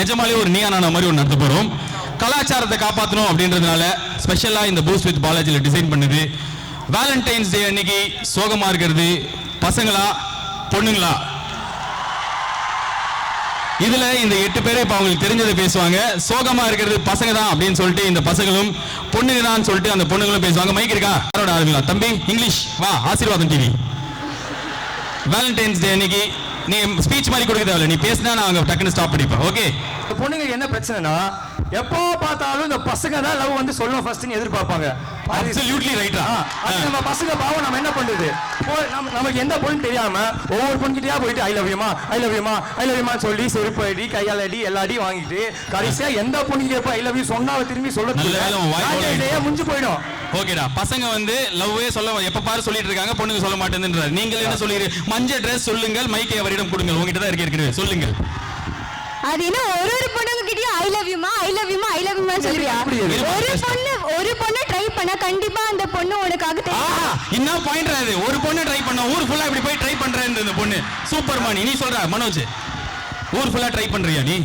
நிஜமாலே ஒரு நீயானான மாதிரி ஒன்று நடத்த போறோம். கலாச்சாரத்தை காப்பாற்றணும் அப்படின்றதுனால ஸ்பெஷலா இந்த பூஸ்ட் வித் பாலாஜில டிசைன் பண்ணுது. வேலண்டைன்ஸ் டே அன்னைக்கு சோகமா இருக்கிறது பசங்களா பொண்ணுங்களா? இதுல இந்த 8 பேரே இப்ப அவங்களுக்கு தெரிஞ்சதை பேசுவாங்க. சோகமா இருக்கிறது பசங்க தான் அப்படின்னு சொல்லிட்டு இந்த பசங்களும் பொண்ணுங்க தான் சொல்லிட்டு அந்த பொண்ணுங்களும் பேசுவாங்க. மைக் இருக்கா? யாரோட ஆளுங்களா? தம்பி இங்கிலீஷ் வா. ஆசீர்வாதம் டிவி. வேலண்டைன்ஸ் டே அன்னைக்கு நீ ஸ்பீச் மாதிரி கொடுக்க தேவையில்ல, நீ பேசினா நான் அங்க டக்குன்னு ஸ்டாப் பண்ணிப்பேன். ஓகே. பொண்ணுங்க என்ன பிரச்சனைனா எப்போ பார்த்தாலும் இந்த பசங்க தான் லவ் வந்து சொல்லணும் ஃபர்ஸ்ட்னு எதிர்பார்ப்பாங்க. அப்சல்யூட்லி ரைட்டா. அது நம்ம பசங்க பாவம் நம்ம என்ன பண்றது? நமக்கு எந்த பொண்ணு தெரியாம ஒவ்வொரு பொண்ணுகிட்டயா போயிட்டு ஐ லவ் யூமா ஐ லவ் யூமா ஐ லவ் யூமா சொல்லி செருப்பு அடி கையால் அடி எல்லா அடி வாங்கிட்டு கடைசியா எந்த பொண்ணுகிட்ட போய் ஐ லவ் யூ சொன்னா திரும்பி சொல்ல முடிஞ்சு போயிடும். ஓகேடா. பசங்க வந்து லவ்வே சொல்ல எப்ப பாரு சொல்லிட்டு இருக்காங்க, பொண்ணுங்க சொல்ல மாட்டேன்றாரு. நீங்கள் என்ன சொல்லுங்க? மஞ்சள் ட்ரெஸ் சொல்லுங்கள், மைக்கை அவரிடம் கொடுங்க. உங்ககிட்ட தான் இருக்கு, சொல்லுங்கள். அது என்ன ஒரு பொண்ணுங்க கிட்டயும் ஐ லவ் யூமா ஐ லவ் யூமா ஐ லவ் யூமா சொல்றியா? ஒரு பொண்ணு ட்ரை பண்ணா கண்டிப்பா அந்த பொண்ணு உனக்காக தெரியும். என்ன பாயிண்ட் அது? ஒரு பொண்ணு ட்ரை பண்ணா ஊர் ஃபுல்லா இப்படி போய் ட்ரை பண்றேன்னு இந்த பொண்ணு சூப்பர் மானி. நீ சொல்ற மனோஜ், ஊர் ஃபுல்லா ட்ரை பண்றியா நீ?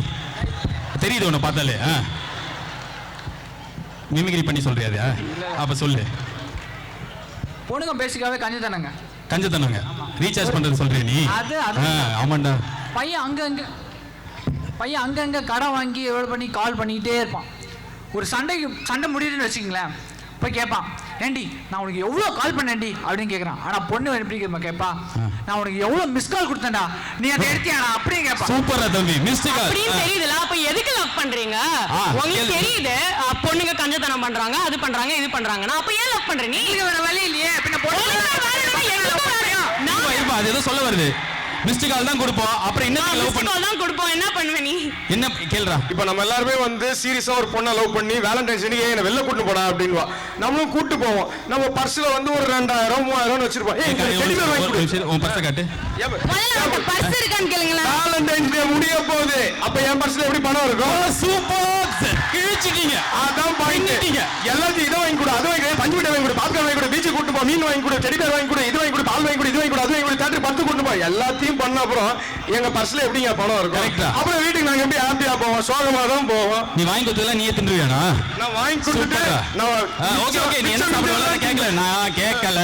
தெரியுது உன்னை பார்த்தாலே. மிமிக்ரி பண்ணி சொல்றியாது? அப்ப சொல்லு. பொண்ணுங்க பேசிக்காவே கஞ்சத்தனங்க. ரீசார்ஜ் பண்றது சொல்றியா நீ? ஆமாண்டா. பையன் அங்கங்க கடை வாங்கி எவ்வளோ பண்ணி கால் பண்ணிக்கிட்டே இருப்பான். ஒரு சண்டை முடியுதுன்னு வச்சுக்கங்களேன், போய் கேட்பான், ஏண்டி நான் உனக்கு எவ்வளோ கால் பண்ணேன்டி அப்படின்னு கேட்குறான். ஆனால் பொண்ணு எப்படி கேட்பா, நான் உனக்கு எவ்வளோ மிஸ் கால் கொடுத்தேன்டா நீ அதை எடுத்தியாடா அப்படின்னு கேட்பா. சூப்பரா தம்பி, மிஸ் கால் அப்படின்னு தெரியுதுல. அப்ப எதுக்கு லவ் பண்றீங்க? உங்களுக்கு தெரியுது பொண்ணுங்க கஞ்சத்தனம் பண்றாங்க, அது பண்றாங்க இது பண்றாங்கன்னா அப்ப ஏன் லவ் பண்றீங்க? நீங்க வேற வழி இல்லையே. பின்ன அது ஏதோ சொல்ல வருது. மிஸ்டு கால் தான் கொடுப்போம். அப்புறம் என்ன லவ் பண்ண கால் தான் கொடுப்போம். என்ன பண்ணுவ நீ? என்ன கேளுடா. இப்போ நம்ம எல்லாருமே வந்து சீரியஸா ஒரு பொண்ணை லவ் பண்ணி வேலண்டைன்ஸ் டே என்ன வெளில கூட்டு போடா அப்படின்வா. நம்மளும் கூட்டு போவோம். நம்ம பர்ஸ்ல வந்து ஒரு 2000 3000 வச்சிருப்போம். உன் பர்ஸ் காட்டு. பர்ஸ் இருக்கான்னு கேளுங்களா. வேலண்டைன்ஸ் டே முடிய போகுது. அப்ப என் பர்ஸ்ல எப்படி பணம் இருக்கும்? சூப்பர் கிழிச்சிட்டீங்க. அதான் பாயிண்ட். எல்லாத்தையும் இதை வாங்கி கொடு, அது வாங்கி கொடு, பஞ்சு மிட்டாய் வாங்கி கொடு, பாப்கார்ன் வாங்கி கொடு, பீச்சுக்கு கூட்டு போ, மீன் வாங்கி கொடு, டெடி பேர் வாங்கி கொடு, இது வாங்கி கொடு, பால் வாங்கி கொடு, இது வாங்கி கொடு, அது வாங்கி கொடு, தேட்டர் 10 கூட்டு போ. எல்லாத்தையும் பண்ண அப்புறம் எங்க பர்ஸ்ல எப்படிங்க பணம் இருக்கும்? அப்புறம் வீட்டுக்கு நாங்க எப்படி ஹாப்பியா போவோம்? சோகமா தான் போவோம். நீ வாங்கி கொடுத்ததெல்லாம் நீயே தின்றுவியானா? நான் வாங்கி கொடுத்துட்டு ஓகே ஓகே. நீ என்ன சாப்பிடுவல கேட்கல, நான் கேட்கல.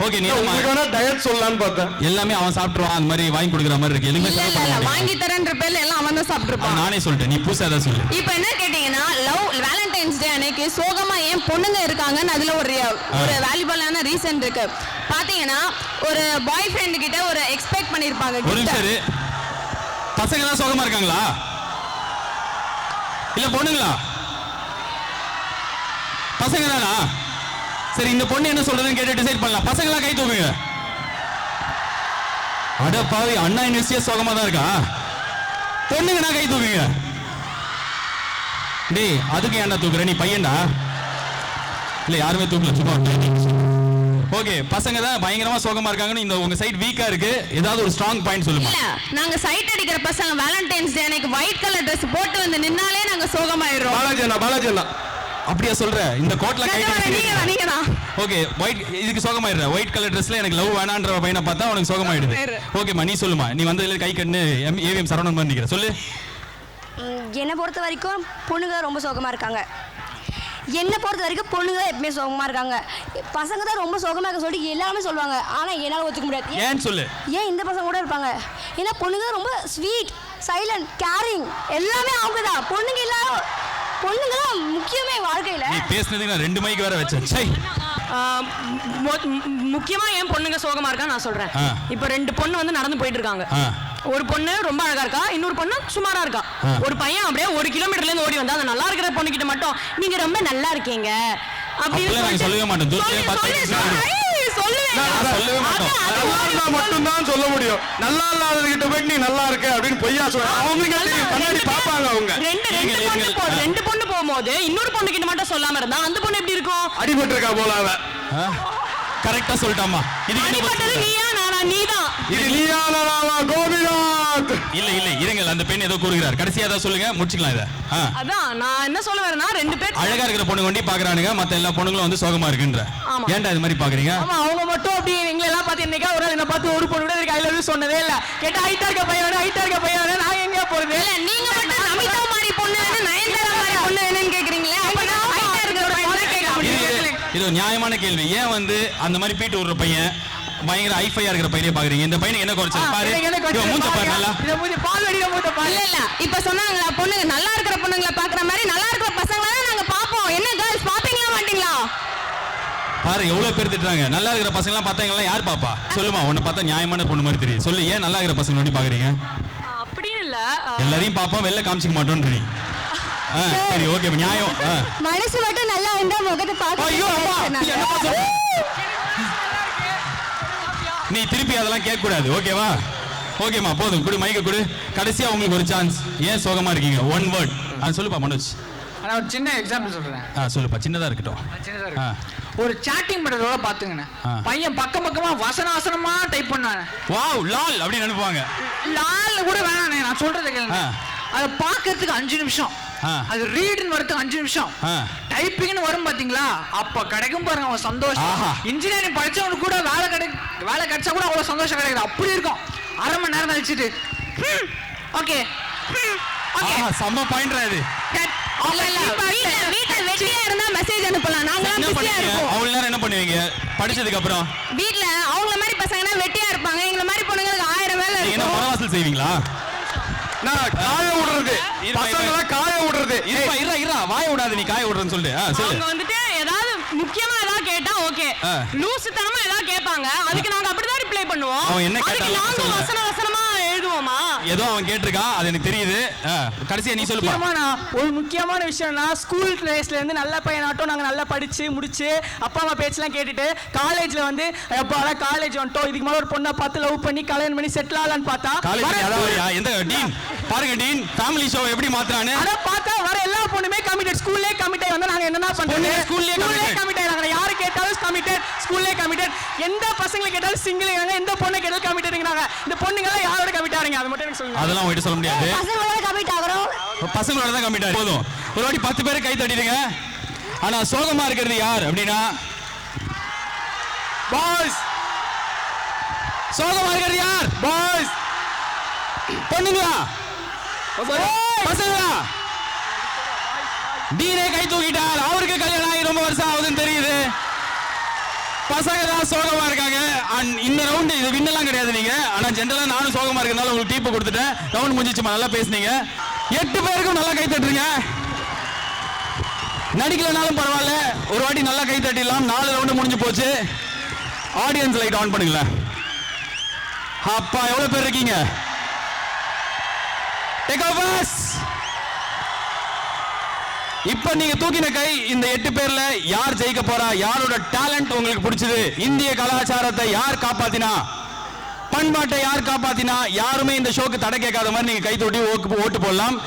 ஓகே, நீ என்ன டயட் சொல்லலாம்னு பார்த்தேன். எல்லாமே அவன் சாப்பிட்டுருவான். அந்த மாதிரி வாங்கி கொடுக்குற மாதிரி இருக்கு. எதுவுமே செலவு பண்ண மாட்டேன். வாங்கி தரேன்ற பேர்ல எல்லாம் அவன் தான் சாப்பிட்டுருப்பான். நானே சொல்லிட்டேன், நீ புதுசா ஏதாவது சொல்லு. இப்போ என்ன கேட்டீங்கன்னா, வேலண்டைன்ஸ் டே அன்னைக்கு சோகமா ஏன் பொண்ணுங்க இருக்காங்கன்னு அதுல ஒரு வேல்யூபிளான ரீசன் இருக்கு. பாத்தீங்கன்னா ஒரு பாய் ஃப்ரெண்ட் கிட்ட ஒரு எக்ஸ்பெக்ட் பண்ணிருப்பாங்க. ஒரு நிமிஷம், பசங்க தான் சோகமா இருக்காங்களா இல்ல பொண்ணுங்களா? பசங்க தானா? சரி, இந்த பொண்ணு என்ன சொல்றதுன்னு கேட்டு டிசைட் பண்ணலாம். பசங்களா கை தூக்குங்க. அட பாவி, அண்ணா யூனிவர்சிட்டியா சோகமா தான் இருக்கா? பொண்ணுங்க நான் கை தூக்குங்க. டேய், அதுக்கு ஏன்டா தூக்குற? நீ பையன்டா? இல்ல யாருமே தூக்கல, சும்மா. ஓகே, பசங்க தான் பயங்கரமா சோகமா இருக்காங்கன்னு இந்த உங்க சைடு வீக்கா இருக்கு. ஏதாவது ஒரு ஸ்ட்ராங் பாயிண்ட் சொல்லுங்க. இல்ல, நாங்க சைட் அடிக்கிற பசங்க வேலண்டைன்ஸ் டே அன்னைக்கு ஒயிட் கலர் Dress போட்டு வந்து நின்னாலே நாங்க சோகமாயிடுறோம். பாலாஜி அப்படியே சொல்ற? இந்த கோட்ல கை நீங்க தான். ஓகே, ஒயிட் இதுக்கு சோகமாயிடுற. ஒயிட் கலர் Dressல எனக்கு லவ் வேணான்ற பையனை பார்த்தா உனக்கு சோகமாயிடுது. ஓகேமா, நீ சொல்லுமா. நீ வந்ததுல கை கண்ணு ஏவிஎம் சரவணன் மாதிரி நிக்கிற. சொல்லு. என்னை பொறுத்த வரைக்கும் பொண்ணுங்க ரொம்ப சோகமா இருக்காங்க. என்னை பொறுத்த வரைக்கும் பொண்ணுங்க எப்பவுமே சோகமா இருக்காங்க. பசங்க தான் ரொம்ப சோகமா இருக்க சொல்லிட்டு எல்லாருமே சொல்லுவாங்க. ஆனா என்னால ஒத்துக்க முடியாது. ஏன் சொல்லு. ஏன் இந்த பசங்க கூட இருப்பாங்க? ஏன்னா பொண்ணுங்க ரொம்ப ஸ்வீட், சைலண்ட், கேரிங் எல்லாமே அவங்க தான். பொண்ணுங்க தான் முக்கியமே வாழ்க்கையில. நீ பேசுனதுக்கு நான் 2 மைக் வேற வச்சேன். சை. முக்கியமா ஏன் பொண்ணுங்க சோகமா இருக்கா நான் சொல்றேன். இப்போ 2 பொண்ணு வந்து நடந்து போயிட்டு இருக்காங்க. ஒரு பொண்ணு ரொம்ப அழகா இருக்கா, இன்னொரு பொண்ணு சுமாரா இருக்கா. ஒரு பையன் அப்படியே 1 கிலோமீட்டர்ல இருந்து ஓடி வந்தா அந்த நல்லா இருக்கிற பொண்ணு கிட்ட மட்டும் நீங்க ரொம்ப நல்லா இருக்கீங்க அப்படின்னு சொல்லவே மாட்டோம். மட்டும் தான் சொல்ல முடியும். நல்லா இல்லாத கிட்ட போய் நீ நல்லா இருக்க அப்படின்னு பொய்யா சொல்ற. அவங்க கண்ணாடி பாப்பாங்க. அவங்க 2 பொண்ணு போகும்போது இன்னொரு பொண்ணு கிட்ட மட்டும் சொல்லாம இருந்தா அந்த பொண்ணு எப்படி இருக்கும்? அடிபட்டு இருக்கா போல அவ. கரெக்டா சொல்லிட்டாமா. இது அடிபட்டது நீயா நானா? நீதான். இது நீயானா கோபிநாத்? இல்ல இல்ல இருங்க, அந்த பெண் ஏதோ கூறுகிறார். கடைசியா ஏதோ சொல்லுங்க, முடிச்சுக்கலாம் இத. அதான் நான் என்ன சொல்ல வரேன்னா, ரெண்டு பேர் அழகா இருக்கிற பொண்ணு வண்டி பாக்குறானுங்க, மத்த எல்லா பொண்ணுங்களும் வந்து சோகமா இருக்குன்ற. ஏன்டா இது மாதிரி பாக்குறீங்க? ஆமா, அவங்க மட்டும் அப்படி எங்களை எல்லாம் பார்த்து என்னைக்கா ஒரு நாள் என்ன பார்த்து ஒரு பொண்ணு கூட எனக்கு ஐ லவ் யூ சொன்னதே இல்ல. கேட்டா ஹைட்டா இருக்க பையன் நான் எங்க போறது? இல்ல, நீங்க மட்டும் நமிதா மாதிரி பொண்ணு வேணும், நயன்தாரா மாதிரி பொண்ணு வேணும்னு கேக்குறீங்களே. அப்ப நான் ஹைட்டா இருக்கிற ஒரு பையனை கேட்க முடியும். இது ஒரு நியாயமான கேள்வி. ஏன் வந்து அந்த மாதிரி பீட்டு விடுற பையன் பயங்கர ஹைஃபையா இருக்கிற பையனே பாக்குறீங்க? இந்த பையனுக்கு என்ன குறைச்சல் பாரு. இவன் மூஞ்ச பாரு நல்லா. இத மூஞ்சி பால் வடியில மூஞ்ச பாரு. இல்ல இல்ல, இப்ப சொன்னாங்களா பொண்ணுங்க நல்லா இருக்கிற பொண்ணுங்களை பாக்குற மாதிரி நல்லா இருக்கிற பசங்களை தான் நாங்க பாப்போம். என்ன கேர்ள்ஸ் பாப்பீங்களா மாட்டீங்களா? பாரு எவ்வளவு பேர் திட்டுறாங்க. நல்லா இருக்கிற பசங்க எல்லாம் பார்த்தாங்களா யார் பாப்பா? சொல்லுமா, உன்னை பார்த்தா நியாயமான பொண்ணு மாதிரி தெரியும். சொல்லு, ஏன் நல்லா இருக்கிற பசங்க வண்டி பாக்குறீங்க? அப்படின்னு இல்ல, எல்லாரையும் பாப்போம், வெளில காமிச்சிக்க மாட்டோம்ன்றீங்க. சரி ஓகே, நியாயம். மனசு மட்டும் நல்லா இருந்தா முகத்தை பார்க்க. ஐயோ அம்மா, நீ என்னப்பா சொல்ற? நீ திருப்பி அதெல்லாம் கேட்க கூடாது, ஓகேவா? ஓகேமா, போதும், குடு மைக்க குடு. கடைசியா உங்களுக்கு ஒரு சான்ஸ். ஏன் சோகமா இருக்கீங்க? ஒன் வேர்ட் அது சொல்லுப்பா மனோஜ். நான் ஒரு சின்ன எக்ஸாம்பிள் சொல்றேன். சொல்லுப்பா, சின்னதா இருக்கட்டும். சின்னதா இருக்கு. ஒரு சாட்டிங் பண்றதோட பாத்துங்கண்ணே, பையன் பக்கமா வசனமா டைப் பண்ணானே, வாவ் லால் அப்படின்னு அனுப்புவாங்க. லால் கூட வேணானே, நான் சொல்றது கேளுங்க. அதை பாக்குறதுக்கு 5 நிமிஷம், அது ரீடுன்னு வரதுக்கு 5 நிமிஷம், டைப்பிங்னு வரும் பாத்தீங்களா, அப்ப கிடைக்கும் பாருங்க அவன் சந்தோஷம். இன்ஜினியரிங் படிச்சவனுக்கு கூட வேலை கிடைச்சா கூட அவ்வளவு சந்தோஷம் கிடைக்குது. அப்படி இருக்கும். அரை மணி நேரம் கழிச்சுட்டு ஓகே செம்ம பாயிண்ட்ரா இது. வீட்டுல வெட்டியா இருந்தா மெசேஜ் அனுப்பலாம். நாங்கலாம் பிஸியா இருப்போம். அவ்வளவு நேரம் என்ன பண்ணுவீங்க படிச்சதுக்கு அப்புறம்? வீட்டுல அவங்கள மாதிரி பசங்கன்னா வெட்டியா இருப்பாங்க. எங்களை மாதிரி பொண்ணுங்களுக்கு 1000 வேலை என்ன இருக்கும். மரவாசல் செய்வீங்களா? நான் காய விடுறது, பசங்கள காய விடுறது. இருடா வாய விடாத, நீ காய விடுறன்னு சொல்லு. சொல்லு. அவங்க வந்துட்டு ஏதாவது முக்கியமா ஏதாவது கேட்டா ஓகே, லூசுத்தனமா ஏதாவது கேட்பாங்க, அதுக்கு நாங்க அப்படிதான் ரிப்ளை பண்ணுவோம். அவன் என்ன அதுக்கு கேட்டாலும் நாங்க வசனமா எழுதுவோமா? ஏதோ அவன் கேட்டிருக்கான், அது எனக்கு தெரியுது. கடைசியா நீ சொல்லுப்பா. ஒரு முக்கியமான விஷயம்னா, ஸ்கூல் டேஸ்ல இருந்து நல்ல பையனாட்டும் நாங்க நல்லா படிச்சு முடிச்சு அப்பா அம்மா பேச்செல்லாம் கேட்டுட்டு காலேஜ்ல வந்து எப்பாடா காலேஜ் வந்துட்டோம், இதுக்கு மேல ஒரு பொண்ணை பார்த்து லவ் பண்ணி கல்யாணம் பண்ணி செட்டில் ஆகலான்னு பார்த்தா எந்த டீன் பாருங்க, டீன் ஃபேமிலி ஷோ எப்படி மாத்துறானே. அத பார்த்தா வர எல்லா பொண்ணுமே கமிட்டட், ஸ்கூல்லே கமிட்டட் வந்து நாங்க என்னன்னா பண்றது, ஸ்கூல்லே கமிட்டட் ஆகற. யாரு கேட்டாலும் கமிட்டட், ஸ்கூல்லே கமிட்டட். எந்த பசங்களை கேட்டாலும் சிங்கிள்ங்கறாங்க, எந்த பொண்ணை கேட்டாலும் கமிட்டட்ங்கறாங்க. இந்த பொண்ணுங்க எல்லாம் யாரோட கமிட் ஆறீங்க? அது மட்டும் எனக்கு சொல்லுங்க. அதெல்லாம் உன்கிட்ட சொல்ல முடியாது. பசங்களோட கமிட் ஆகறோம். பசங்களோட தான் கமிட் ஆறோம். போதும், ஒரு வாட்டி 10 பேரை கை தட்டிடுங்க. ஆனா சோகமா இருக்கிறது யார் அப்படின்னா பாய்ஸ். சோகமா இருக்கிறது யார்? பாய்ஸ். பொண்ணுங்களா பசங்களா? டீனே கை தூக்கிட்டார். அவருக்கு கல்யாணம் ஆகி ரொம்ப வருஷம் ஆகுதுன்னு தெரியுது. பசங்க தான் சோகமா இருக்காங்க. இந்த ரவுண்ட் இது வின்னெல்லாம் கிடையாது நீங்க. ஆனா ஜென்ரலா நானும் சோகமா இருக்கனால உங்களுக்கு டீப் கொடுத்துட்டேன். ரவுண்ட் முடிஞ்சிச்சுமா, நல்லா பேசுனீங்க. 8 பேருக்கும் நல்லா கை தட்டுறீங்க. நடிக்கலனாலும் பரவாயில்ல, ஒரு வாட்டி நல்லா கை தட்டிடலாம். 4 ரவுண்ட் முடிஞ்சு போச்சு. ஆடியன்ஸ் லைட் ஆன் பண்ணுங்களேன். அப்பா எவ்வளவு பேர் இருக்கீங்க? Take off bus. இப்ப நீங்க தூக்கின கை இந்த 8 பேர்ல யார் ஜெயிக்க போறா? யாரோட டேலண்ட் உங்களுக்கு பிடிச்சது? இந்திய கலாச்சாரத்தை யார் காப்பாத்தினா? பண்பாட்டை யார் காப்பாத்தினா? யாருமே இந்த ஷோக்கு தடை கேட்காத மாதிரி நீங்க கை தூட்டி ஓட்டு போடலாம்.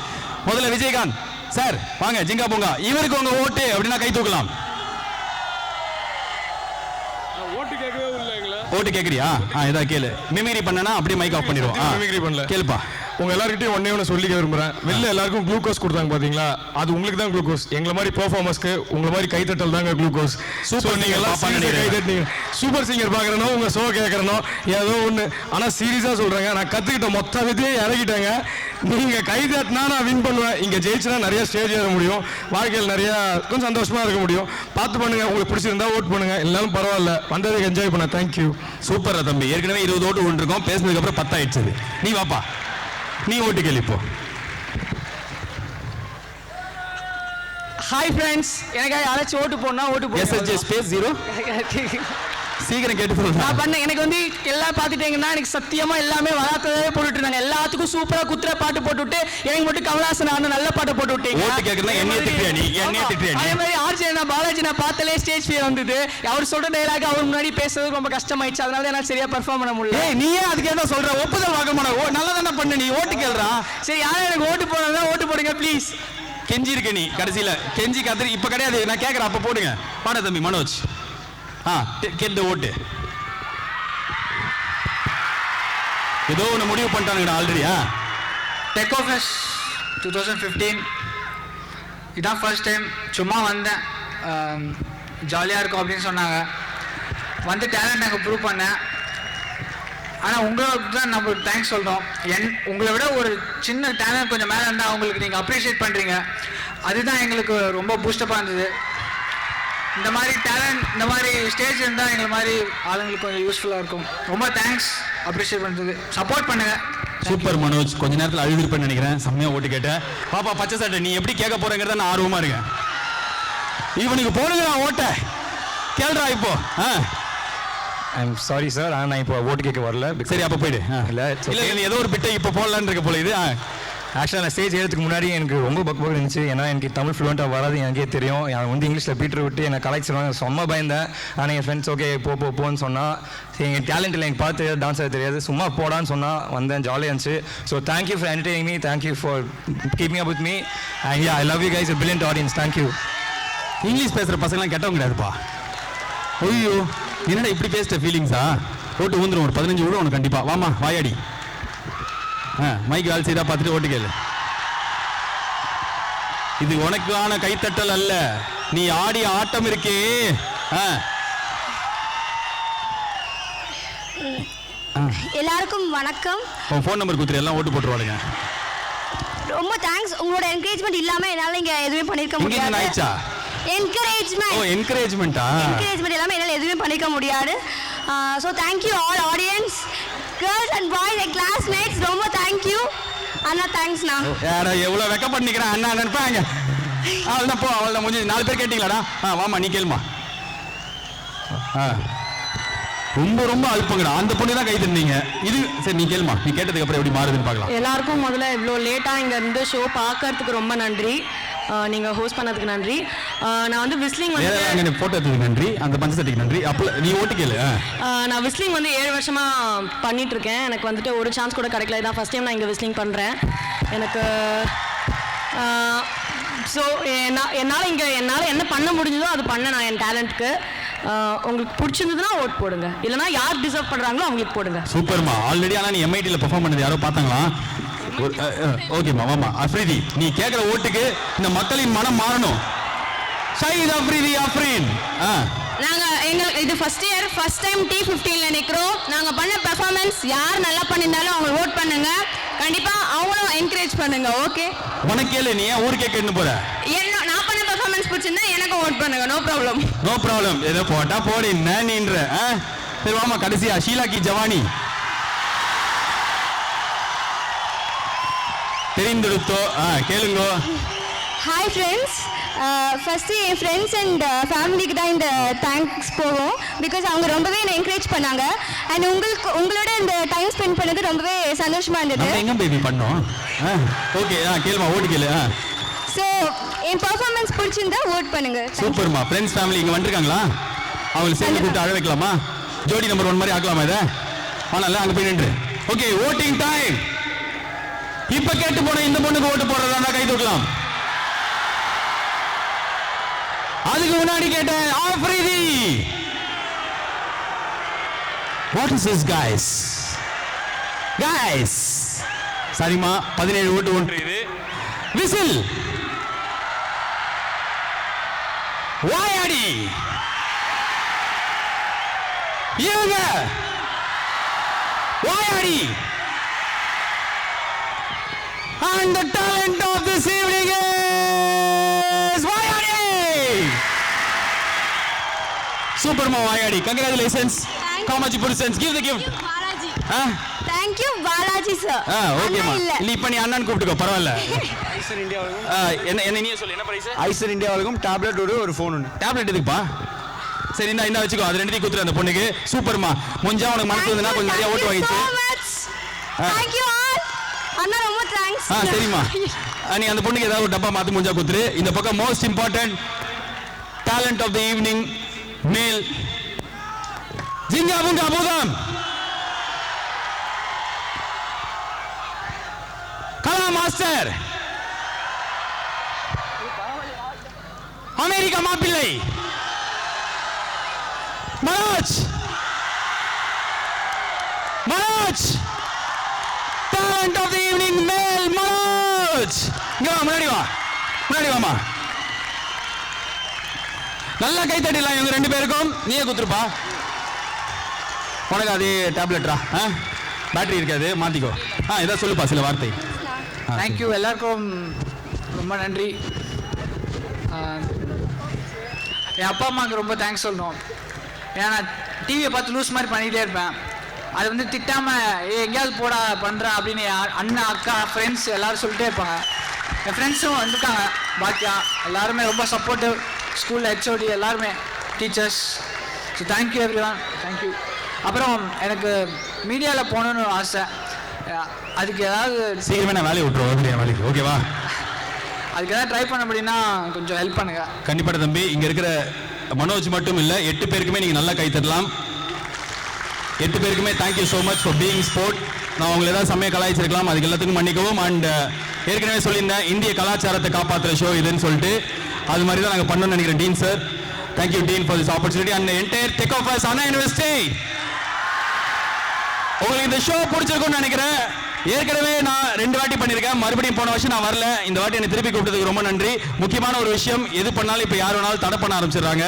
முதல்ல விஜயகாந்த் சார் வாங்க, ஜிங்கா போங்க. இவருக்கு உங்க ஓட்டு அப்படின்னா கை தூக்கலாம். ஓட்டு கேக்குறியா? இதா கேளு. மிமிக்ரி பண்ணனா அப்படியே மைக் ஆஃப் பண்ணிடுவோம். மிமிக்ரி பண்ணல, கேளுப்பா. உங்க எல்லார்கிட்டயும் ஒண்ணே சொல்லிக்க விரும்புறேன். வெளில எல்லாருக்கும் குளுக்கோஸ் கொடுத்தாங்க பாத்தீங்களா, அது உங்களுக்கு தான் குளுக்கோஸ். எங்களை மாதிரி பெர்ஃபார்மர்ஸ்க்கு உங்களை மாதிரி கைத்தட்டல் தாங்க குளுக்கோஸ். சூப்பர். நீங்க எல்லாம் கைத்தட்டீங்க. சூப்பர் சிங்கர் பாக்குறனோ உங்க ஷோ கேட்கறனோ ஏதோ ஒண்ணு. ஆனா சீரியஸா சொல்றேங்க, நான் கத்துக்கிட்ட மொத்த விதையும் இறக்கிட்டேங்க. நீங்க கைதட்டினா நான் வின் பண்ணுவேன். இங்க ஜெயிச்சுனா நிறைய ஸ்டேஜ் ஏற முடியும், வாழ்க்கையில் நிறைய கொஞ்சம் சந்தோஷமா இருக்க முடியும். பார்த்து பண்ணுங்க. உங்களுக்கு பிடிச்சிருந்தா ஓட் பண்ணுங்க, எல்லாரும் பரவாயில்ல. வந்ததுக்கு என்ஜாய் பண்ண. தேங்க்யூ. சூப்பரா தம்பி. ஏற்கனவே 20 ஓட்டு ஒன்றிருக்கோம். பேசினதுக்கு அப்புறம் 10 ஆயிடுச்சு. நீ வாப்பா, நீ ஓட்டு கேளு இப்போ. ஹாய் ஃப்ரெண்ட்ஸ், எனக்கு யாராச்சும் ஓட்டு போடணும் ஓட்டு போடுங்க. SSJ ஸ்பேஸ் 0 சீக்கிரம் கேட்டு சொல்லுங்க. நான் பண்ண எனக்கு வந்து எல்லாம் பார்த்துட்டீங்கன்னா எனக்கு சத்தியமா எல்லாமே வராதவே போட்டுட்டு இருந்தாங்க. எல்லாத்துக்கும் சூப்பரா குத்துற பாட்டு போட்டுவிட்டு எனக்கு மட்டும் கமலாசன் ஆன நல்ல பாட்டு போட்டு விட்டீங்க. ஓட்டு கேக்குறதா என்னைய திட்டியா நீ? என்னைய திட்டியா நீ? அதே மாதிரி ஆர்ஜே நான் பாலாஜி நான் பார்த்தாலே ஸ்டேஜ் ஃபியர் வந்தது. அவர் சொல்ற டயலாக் அவர் முன்னாடி பேசுறது ரொம்ப கஷ்டமாயிடுச்சு. அதனால என்னால சரியா பெர்ஃபார்ம் பண்ண முடியல. ஏய் நீயே அதுக்கு என்ன சொல்ற? ஒப்புதல் வாங்க மாட்டே. நல்லா தான பண்ண. நீ ஓட்டு கேளுடா. சரி, யாரும் எனக்கு ஓட்டு போடுறதா ஓட்டு போடுங்க ப்ளீஸ். கெஞ்சி இருக்க நீ கடைசியில கெஞ்சி கத்திரி இப்ப கிடையாது. நான் கேக்குறேன், அப்ப போடுங்க. பாட தம்பி மனோஜ். கேட்டு ஓட்டு. ஏதோ ஒன்று முடிவு பண்ணிட்டானுங்கடா ஆல்ரெடியா. டெக்கோ ஃபெஸ்ட் 2015 இதான் ஃபர்ஸ்ட் டைம். சும்மா வந்தேன், ஜாலியாக இருக்கும் அப்படின்னு சொன்னாங்க. வந்து டேலண்ட் நாங்கள் ப்ரூவ் பண்ணேன். ஆனால் உங்களுக்கு தான் நம்ம தேங்க்ஸ் சொல்கிறோம். உங்களை விட ஒரு சின்ன டேலண்ட் கொஞ்சம் மேலே இருந்தால் அவங்களுக்கு நீங்கள் அப்ரிஷியேட் பண்ணுறீங்க. அதுதான் எங்களுக்கு ரொம்ப பூஸ்டப்பாக இருந்தது. இந்த மாதிரி டேலண்ட், இந்த மாதிரி ஸ்டேஜ் இருந்தால் எங்களை மாதிரி ஆளுங்களுக்கு கொஞ்சம் யூஸ்ஃபுல்லாக இருக்கும். ரொம்ப தேங்க்ஸ் அப்ரிஷியேட் பண்ணுறது. சப்போர்ட் பண்ணுங்கள். சூப்பர் மனோஜ். கொஞ்ச நேரத்தில் அழுதுருப்பேன்னு நினைக்கிறேன். செம்மையாக ஓட்டு கேட்டேன். பாப்பா பச்சை சட்டை, நீ எப்படி கேட்க போறேங்கிறத நான் ஆர்வமாக இருக்கேன். இவனுக்கு போடுங்க ஓட்ட கேள்றா இப்போ. ஐம் சாரி சார், ஆனால் நான் இப்போ ஓட்டு கேட்க வரல. சரி அப்போ போயிடு. இல்லை நீ ஏதோ ஒரு பிட்டை இப்போ போடலான்னு இருக்க போல இது. ஆக்சுவலாக நான் ஸ்டேஜ் ஏறதுக்கு முன்னாடி எனக்கு ரொம்ப பக்கம் இருந்துச்சு. ஏன்னா எனக்கு தமிழ் ஃப்ளூவெண்ட்டாக வராது, எனக்கே தெரியும். அவன் வந்து இங்கிலீஷில் பீட்டர் விட்டு என்னை கலாய்ச்சிருவாங்க. செம்ம பயந்தேன். ஆனால் என் ஃப்ரெண்ட்ஸ் ஓகே போன்னு சொன்னால், எங்கள் டேலண்ட் இல்லை, எனக்கு பார்த்து தெரியாது, டான்ஸ் ஆக தெரியாது, சும்மா போடான்னு சொன்னால் வந்தேன். ஜாலியாக இருந்துச்சு. So thank you for entertaining me, thank you for keeping up with me. And yeah, I love you guys, brilliant audience. Thank you. English பேசுகிற பசங்களாம் கெட்டவங்க கிடையாதுப்பா. ஐயோ என்னடா இப்படி பேசிட்ட ஃபீலிங்ஸா. ஓட்டு ஊந்துடும், ஒரு 15 விடும் உனக்கு கண்டிப்பா. வாமா வாயாடி. மைக் வேலை செய்தா பார்த்துட்டு ஓட்டு கேளு. இது உனக்கான கைத்தட்டல் அல்ல, நீ ஆடிய ஆட்டம் இருக்கே. எல்லாருக்கும் வணக்கம். உன் ஃபோன் நம்பர் கொடுத்துரு, எல்லாம் ஓட்டு போட்டுருவாளுங்க. ரொம்ப தேங்க்ஸ். உங்களோட என்கரேஜ்மெண்ட் இல்லாமல் என்னால் இங்கே எதுவுமே பண்ணியிருக்க முடியாது. ஆயிடுச்சா? என்கரேஜ்மெண்ட் இல்லாமல் என்னால் எதுவுமே பண்ணிக்க முடியாது. So thank you all audience, girls and boys and classmates. ரொம்ப தேங்க்யூ அண்ணா. தேங்க்ஸ்ண்ணா. யாரா எவ்வளோ வெக்க பண்ணிக்கிறேன் அண்ணா நினைப்பாங்க. அவள்தான் போ, அவள்தான் முடிஞ்சு. 4 பேர் கேட்டீங்களாடா? வாமா நீ கேளுமா. ரொம்ப ரொம்ப அல்பங்கடா. அந்த பொண்ணு தான் கை தந்தீங்க. இது சரி, நீ கேளுமா. நீ கேட்டதுக்கு அப்புறம் எப்படி மாறுதுன்னு பார்க்கலாம். எல்லாருக்கும் முதல்ல இவ்வளோ லேட்டாக இங்கே இருந்து ஷோ பார்க்கறதுக்கு ரொம்ப நன்றி. நீங்கள் ஹோஸ்ட் பண்ணதுக்கு நன்றி. நான் வந்து விஸ்லிங் வந்து போட்டோ எடுத்ததுக்கு நன்றி, அந்த பஞ்சசட்டிக்கு நன்றி. அப்போ நீ ஓட்டு கேளு. நான் விஸ்லிங் வந்து 7 வருஷமாக பண்ணிட்டு இருக்கேன். எனக்கு வந்துட்டு ஒரு சான்ஸ் கூட கிடைக்கல. இதான் ஃபர்ஸ்ட் டைம் நான் இங்கே விஸ்லிங் பண்ணுறேன். எனக்கு ஸோ என்னால் என்ன பண்ண முடிஞ்சதோ அது பண்ண நான் என் டேலண்ட்க்கு. உங்களுக்கு பிடிச்சிருந்ததுன்னா ஓட் போடுங்க, இல்லைனா யார் டிசர்வ் பண்ணுறாங்களோ அவங்களுக்கு போடுங்க. சூப்பர்மா. ஆல்ரெடி ஆனால் நீ எம்ஐடியில் பெர்ஃபார்ம் பண்ணது யாரோ பார்த்தாங்களா? ஓகேம்மா வாமா. அஃப்ரிதி, நீ கேட்குற ஓட்டுக்கு இந்த மக்களின் மனம் மாறணும். ஷஹீத் அஃப்ரிதி அஃப்ரீன். நாங்கள் இது ஃபர்ஸ்ட் டைம் T15ல நிற்கிறோம். நாங்கள் பண்ண பெர்ஃபார்மன்ஸ் யார் நல்லா பண்ணியிருந்தாலும் அவங்க ஓட் பண்ணுங்க. கண்டிப்பாக அவங்களும் என்கரேஜ் பண்ணுங்க. ஓகே, உனக்கு கேளு. நீ ஏன் ஊருக்கே கேட்டு போற? நான் பண்ண பெர்ஃபார்மன்ஸ் பிடிச்சிருந்தா எனக்கு ஓட் பண்ணுங்க. No problem. No problem. ஏதோ போட்டா போடு, என்ன நீன்ற. சரி வாமா. கடைசியா ஷீலா கி ஜவானி தெரிந்தெடுத்தோ. கேளுங்க. Hi friends. First N friends and ஃபேமிலிக்கு தான் இந்த தேங்க்ஸ் போகும். பிகாஸ் அவங்க ரொம்பவே என்னை என்கரேஜ் பண்ணாங்க. அண்ட் உங்களோட இந்த டைம் ஸ்பெண்ட் பண்ணது ரொம்பவே சந்தோஷமாக இருந்தது. எங்க பேபி பண்ணோம். ஓகே கேளுமா, ஓட்டு கேளு. ஸோ என் பர்ஃபார்மன்ஸ் பிடிச்சிருந்தா ஓட் பண்ணுங்க. சூப்பர்மா. ஃப்ரெண்ட்ஸ் ஃபேமிலி இங்கே வந்துருக்காங்களா? அவங்களை சேர்ந்து கூப்பிட்டு அழ வைக்கலாமா? ஜோடி நம்பர் 1 மாதிரி ஆக்கலாமா இதை? ஆனால் அங்கே போய் நின்று. Okay, voting time. இப்போ கேட்டு போன இந்த பொண்ணுக்கு ஓட்டு போடுறதா கை தூக்கலாம். அதுக்கு முன்னாடி கேட்டேன் Afridi. What is this guys? சரிமா, 17 ஓட்டு ஒன்று. இது விசில். வாயாடி. இவங்க வாயாடி. And the talent of this evening is Vayadi. Superma Vayadi. Congratulations. Kamachi Purusens. Give the gift. Thank you Balaji sir. Okay ma. இல்ல இப்ப நீ அண்ணன் கூப்பிட்டுக்கோ, பரவாயில்ல. ஐசர் இந்தியா வழங்கும் என்ன நீயே சொல்லு, என்ன பிரைஸ்? ஐசர் இந்தியா வழங்கும் டேப்லெட் ஒரு ஃபோன் ஒன்று. டேப்லெட் எதுக்குப்பா? சரி இந்த வச்சுக்கோ, அது ரெண்டுத்தையும் குத்துரு அந்த பொண்ணுக்கு. சூப்பர்மா. முஞ்சா உனக்கு மனசு வந்தா கொஞ்சம் நிறைய ஓட்டு வாங்கிச்சு. Thank you all. அண்ணா ரொம்ப தேங்க்ஸ். சரிம்மா. நீ அந்த பொண்ணுக்கு ஏதாவது ஒரு டப்பா மாத்தி முஞ்சா குத்துரு. இந்த பக்கம் most important talent of the evening மேல் ஜிங்கா புங்கா பூதம் கலா மாஸ்டர் அமெரிக்கா மாப்பிள்ளை Manoj talent of the evening male Manoj இங்க வா முன்னாடி வாமா நல்லா கை தட்டிடலாம் இவங்க ரெண்டு பேருக்கும் நீயே குத்துருப்பா உனக்கு அதே டேப்லெட்ரா பேட்டரி இருக்காது மாத்திக்கோ இதை சொல்லுப்பா சில வார்த்தை தேங்க்யூ எல்லாருக்கும் ரொம்ப நன்றி என் அப்பா அம்மாவுக்கு ரொம்ப தேங்க்ஸ் சொல்லணும் ஏன்னா நான் டிவியை பார்த்து லூஸ் மாதிரி பண்ணிகிட்டே இருப்பேன் அது வந்து திட்டாமல் எங்கேயாவது போடா பண்ணுறேன் அப்படின்னு அண்ணன் அக்கா ஃப்ரெண்ட்ஸ் எல்லோரும் சொல்லிட்டே இருப்பாங்க என் ஃப்ரெண்ட்ஸும் வந்துருக்காங்க பாக்கியா எல்லாருமே ரொம்ப சப்போர்ட்டிவ் ஸ்கூலில் ஹெச்ஓடி எல்லாருமே teachers so thank you every one thank you அப்புறம் எனக்கு மீடியாவில் போகணுன்னு ஆசை அதுக்கு ஏதாவது சீக்கிரமே நான் வேலையை விட்டுருவோம் வேலைக்கு ஓகேவா அதுக்கு ஏதாவது ட்ரை பண்ண முடியும்னா கொஞ்சம் ஹெல்ப் பண்ணுங்க கண்டிப்பாக தம்பி இங்கே இருக்கிற மனோஜ் மட்டும் இல்லை 8 பேருக்குமே நீங்கள் நல்லா கை தட்டலாம் 8 பேருக்குமே thank you so much for being sport நான் உங்களை ஏதாவது சமயம் கலாய்ச்சிருக்கலாம் அதுக்கு எல்லாத்துக்கும் மன்னிக்கவும் அண்ட் ஏற்கனவே சொல்லியிருந்தேன் இந்திய கலாச்சாரத்தை காப்பாற்றுற ஷோ இதுன்னு சொல்லிட்டு அது மாதிரி தான் நாங்கள் பண்ணணும்னு நினைக்கிறேன் dean sir thank you dean for this opportunity and entire take of us Anna University உங்களுக்கு இந்த ஷோ பிடிச்சிருக்கும்னு நினைக்கிறேன் ஏற்கனவே நான் 2 வாட்டி பண்ணியிருக்கேன் மறுபடியும் போன வருஷம் நான் வரல இந்த வாட்டி என்னை திருப்பி கூப்பிட்டதுக்கு ரொம்ப நன்றி முக்கியமான ஒரு விஷயம் எது பண்ணாலும் இப்போ யார் வேணாலும் தடை பண்ண ஆரம்பிச்சிடுறாங்க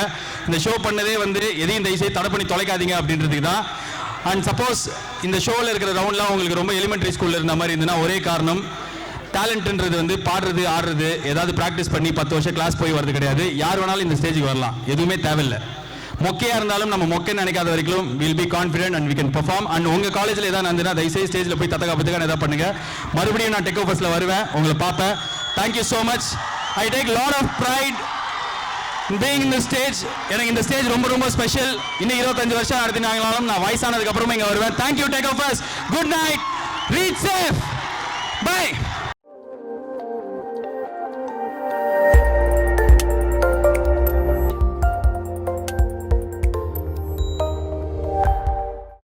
இந்த ஷோ பண்ணதே வந்து எதையும் தயவுசெய்து தடை பண்ணி தொலைக்காதீங்க அப்படின்றதுக்கு தான் அண்ட் சப்போஸ் இந்த ஷோவில் இருக்கிற ரவுண்ட்லாம் உங்களுக்கு ரொம்ப எலிமெண்ட்ரி ஸ்கூலில் இருந்த மாதிரி இருந்ததுன்னா ஒரே காரணம் டேலண்ட்ன்றது வந்து பாடுறது ஆடுறது ஏதாவது ப்ராக்டிஸ் பண்ணி 10 வருஷம் கிளாஸ் போய் வரது கிடையாது யார் வேணாலும் இந்த ஸ்டேஜுக்கு வரலாம் எதுவுமே தேவையில்லை மொக்கையா இருந்தாலும் நம்ம மொக்கைன்னு நினைக்காத வரைக்கும் will be confident and we can perform and உங்க காலேஜில் ஏதாவது நடந்துன்னா தயவுசெய்து ஸ்டேஜில் போய் தத்தக்கா ஏதாவது பண்ணுங்க மறுபடியும் நான் டெக் ஆஃபர்ஸில் வருவேன் உங்களை பார்ப்பேன் thank you so much I take lot of pride being இந்த ஸ்டேஜ் எனக்கு இந்த ஸ்டேஜ் ரொம்ப ரொம்ப ஸ்பெஷல் இன்னும் 25 வருஷம் நடத்தினாங்களாலும் நான் வயசானதுக்கு அப்புறமா இங்கே வருவேன் thank you take offers good night reach safe by